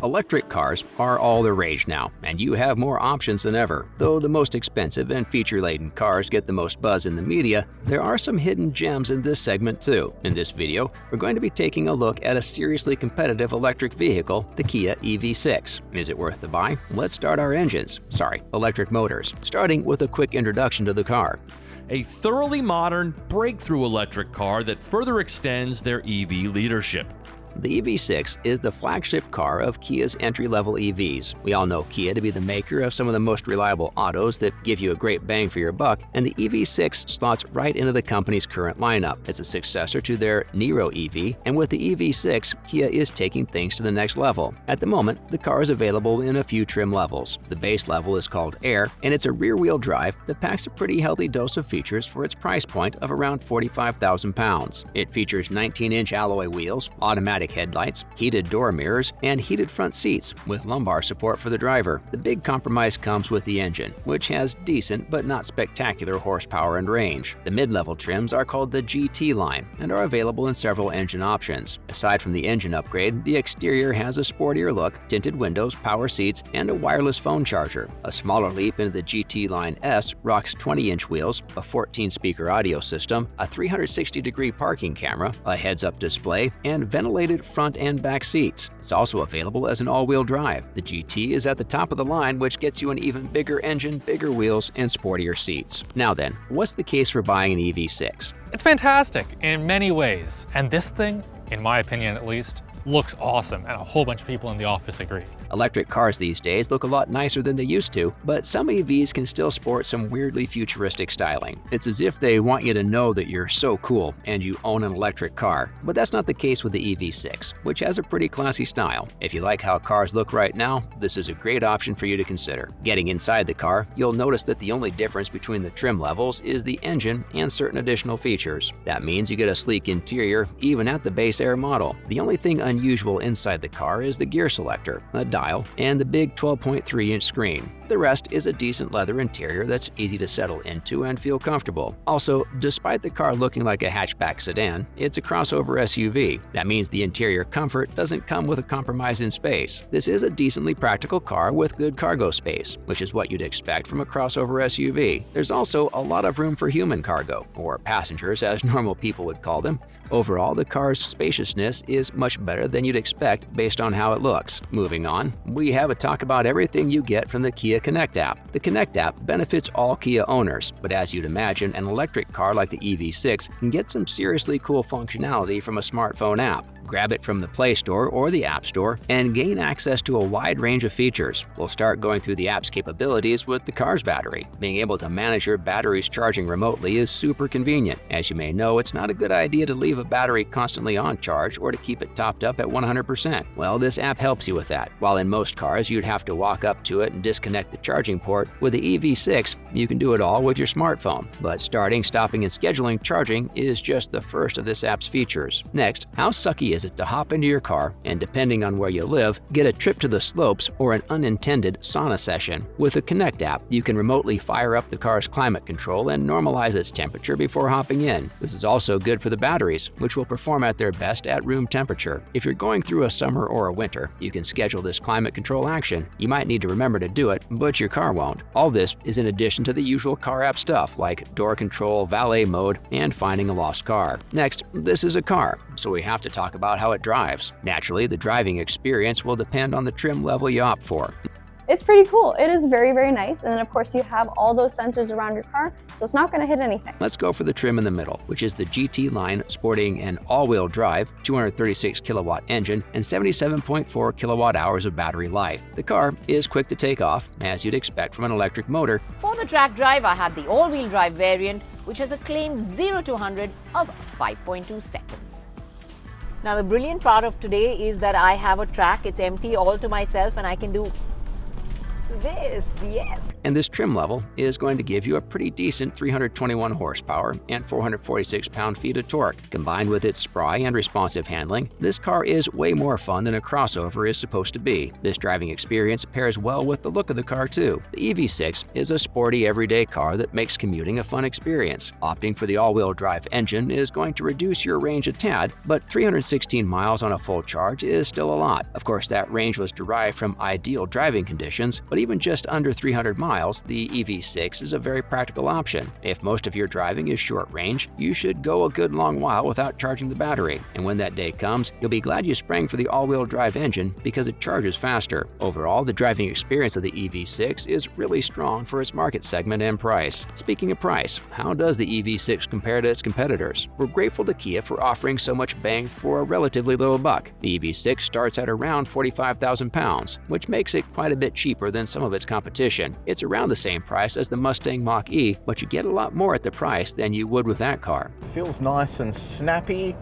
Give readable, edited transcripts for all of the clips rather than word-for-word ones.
Electric cars are all the rage now, and you have more options than ever. Though the most expensive and feature-laden cars get the most buzz in the media, there are some hidden gems in this segment too. In this video, we're going to be taking a look at a seriously competitive electric vehicle, the Kia EV6. Is it worth the buy? Let's start our electric motors, starting with a quick introduction to the car. A thoroughly modern, breakthrough electric car that further extends their EV leadership. The EV6 is the flagship car of Kia's entry-level EVs. We all know Kia to be the maker of some of the most reliable autos that give you a great bang for your buck, and the EV6 slots right into the company's current lineup. It's a successor to their Niro EV, and with the EV6, Kia is taking things to the next level. At the moment, the car is available in a few trim levels. The base level is called Air, and it's a rear-wheel drive that packs a pretty healthy dose of features for its price point of around £45,000. It features 19-inch alloy wheels, automatic headlights, heated door mirrors, and heated front seats with lumbar support for the driver. The big compromise comes with the engine, which has decent but not spectacular horsepower and range. The mid-level trims are called the GT line and are available in several engine options. Aside from the engine upgrade, the exterior has a sportier look, tinted windows, power seats, and a wireless phone charger. A smaller leap into the GT Line S rocks 20-inch wheels, a 14-speaker audio system, a 360-degree parking camera, a heads-up display, and ventilated front and back seats. It's also available as an all-wheel drive. The GT is at the top of the line, which gets you an even bigger engine, bigger wheels, and sportier seats. Now then, what's the case for buying an EV6? It's fantastic in many ways, and this thing, in my opinion at least, looks awesome, and a whole bunch of people in the office agree. Electric cars these days look a lot nicer than they used to, but some EVs can still sport some weirdly futuristic styling. It's as if they want you to know that you're so cool and you own an electric car. But that's not the case with the EV6, which has a pretty classy style. If you like how cars look right now, this is a great option for you to consider. Getting inside the car, you'll notice that the only difference between the trim levels is the engine and certain additional features. That means you get a sleek interior even at the base Air model. The only thing unusual inside the car is the gear selector, a dial, and the big 12.3-inch screen. The rest is a decent leather interior that's easy to settle into and feel comfortable. Also, despite the car looking like a hatchback sedan, it's a crossover SUV. That means the interior comfort doesn't come with a compromise in space. This is a decently practical car with good cargo space, which is what you'd expect from a crossover SUV. There's also a lot of room for human cargo, or passengers as normal people would call them. Overall, the car's spaciousness is much better than you'd expect based on how it looks. Moving on, we have a talk about everything you get from the Kia Connect app. The Connect app benefits all Kia owners, but as you'd imagine, an electric car like the EV6 can get some seriously cool functionality from a smartphone app. Grab it from the Play Store or the App Store and gain access to a wide range of features. We'll start going through the app's capabilities with the car's battery. Being able to manage your battery's charging remotely is super convenient. As you may know, it's not a good idea to leave a battery constantly on charge or to keep it topped up at 100%. Well, this app helps you with that. While in most cars, you'd have to walk up to it and disconnect the charging port, with the EV6, you can do it all with your smartphone. But starting, stopping, and scheduling charging is just the first of this app's features. Next, how sucky is it to hop into your car and, depending on where you live, get a trip to the slopes or an unintended sauna session? With the Connect app, you can remotely fire up the car's climate control and normalize its temperature before hopping in. This is also good for the batteries, which will perform at their best at room temperature. If you're going through a summer or a winter, you can schedule this climate control action. You might need to remember to do it, but your car won't. All this is in addition to the usual car app stuff like door control, valet mode, and finding a lost car. Next, this is a car, so we have to talk about how it drives. Naturally, the driving experience will depend on the trim level you opt for. It's pretty cool. It is very, very nice. And then of course you have all those sensors around your car, so it's not going to hit anything. Let's go for the trim in the middle, which is the GT line, sporting an all-wheel drive, 236 kilowatt engine, and 77.4 kilowatt hours of battery life. The car is quick to take off, as you'd expect from an electric motor. For the track drive, I have the all-wheel drive variant, which has a claimed 0 to 100 of 5.2 seconds. Now the brilliant part of today is that I have a track, it's empty all to myself, and I can do this, yes. And this trim level is going to give you a pretty decent 321 horsepower and 446 pound-feet of torque. Combined with its spry and responsive handling, this car is way more fun than a crossover is supposed to be. This driving experience pairs well with the look of the car too. The EV6 is a sporty everyday car that makes commuting a fun experience. Opting for the all-wheel drive engine is going to reduce your range a tad, but 316 miles on a full charge is still a lot. Of course, that range was derived from ideal driving conditions, but even just under 300 miles, the EV6 is a very practical option. If most of your driving is short range, you should go a good long while without charging the battery. And when that day comes, you'll be glad you sprang for the all-wheel drive engine because it charges faster. Overall, the driving experience of the EV6 is really strong for its market segment and price. Speaking of price, how does the EV6 compare to its competitors? We're grateful to Kia for offering so much bang for a relatively little buck. The EV6 starts at around £45,000, which makes it quite a bit cheaper than some of its competition. It's around the same price as the Mustang Mach-E, but you get a lot more at the price than you would with that car. Feels nice and snappy.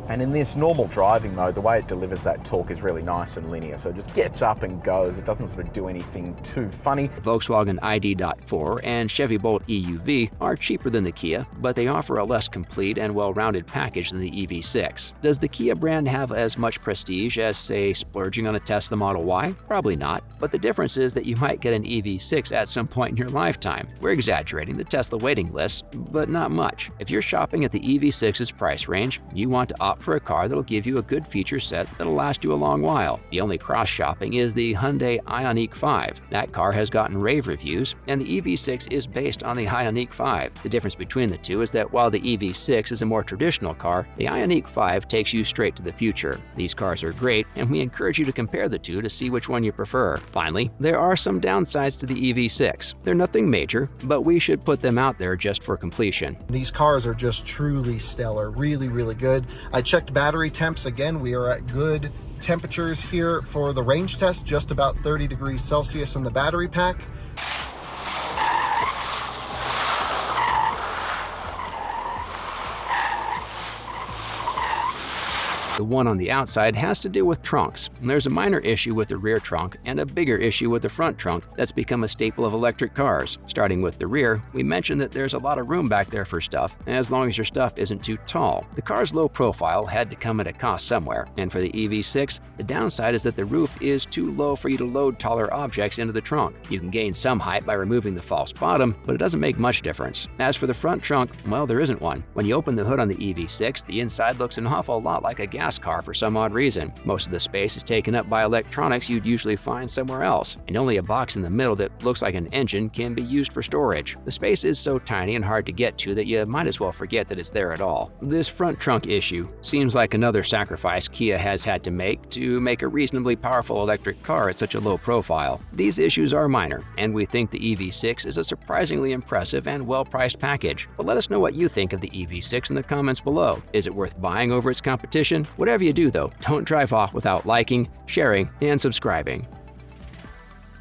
And in this normal driving mode, the way it delivers that torque is really nice and linear. So it just gets up and goes. It doesn't sort of do anything too funny. The Volkswagen ID.4 and Chevy Bolt EUV are cheaper than the Kia, but they offer a less complete and well-rounded package than the EV6. Does the Kia brand have as much prestige as, say, splurging on a Tesla Model Y? Probably not, but the difference is that you might get an EV6 at some point in your lifetime. We're exaggerating the Tesla waiting list, but not much. If you're shopping at the EV6's price range, you want to opt for a car that'll give you a good feature set that'll last you a long while. The only cross-shopping is the Hyundai Ioniq 5. That car has gotten rave reviews, and the EV6 is based on the Ioniq 5. The difference between the two is that while the EV6 is a more traditional car, the Ioniq 5 takes you straight to the future. These cars are great, and we encourage you to compare the two to see which one you prefer. Finally, there are some downsides to the EV6. They're nothing major, but we should put them out there just for completion. These cars are just truly stellar, really, really good. I checked battery temps again. We are at good temperatures here for the range test, just about 30 degrees Celsius in the battery pack. The one on the outside has to do with trunks. There's a minor issue with the rear trunk and a bigger issue with the front trunk that's become a staple of electric cars. Starting with the rear, we mentioned that there's a lot of room back there for stuff, as long as your stuff isn't too tall. The car's low profile had to come at a cost somewhere, and for the EV6, the downside is that the roof is too low for you to load taller objects into the trunk. You can gain some height by removing the false bottom, but it doesn't make much difference. As for the front trunk, well, there isn't one. When you open the hood on the EV6, the inside looks an awful lot like a gas car for some odd reason. Most of the space is taken up by electronics you'd usually find somewhere else, and only a box in the middle that looks like an engine can be used for storage. The space is so tiny and hard to get to that you might as well forget that it's there at all. This front trunk issue seems like another sacrifice Kia has had to make a reasonably powerful electric car at such a low profile. These issues are minor, and we think the EV6 is a surprisingly impressive and well-priced package. But let us know what you think of the EV6 in the comments below. Is it worth buying over its competition? Whatever you do though, don't drive off without liking, sharing, and subscribing.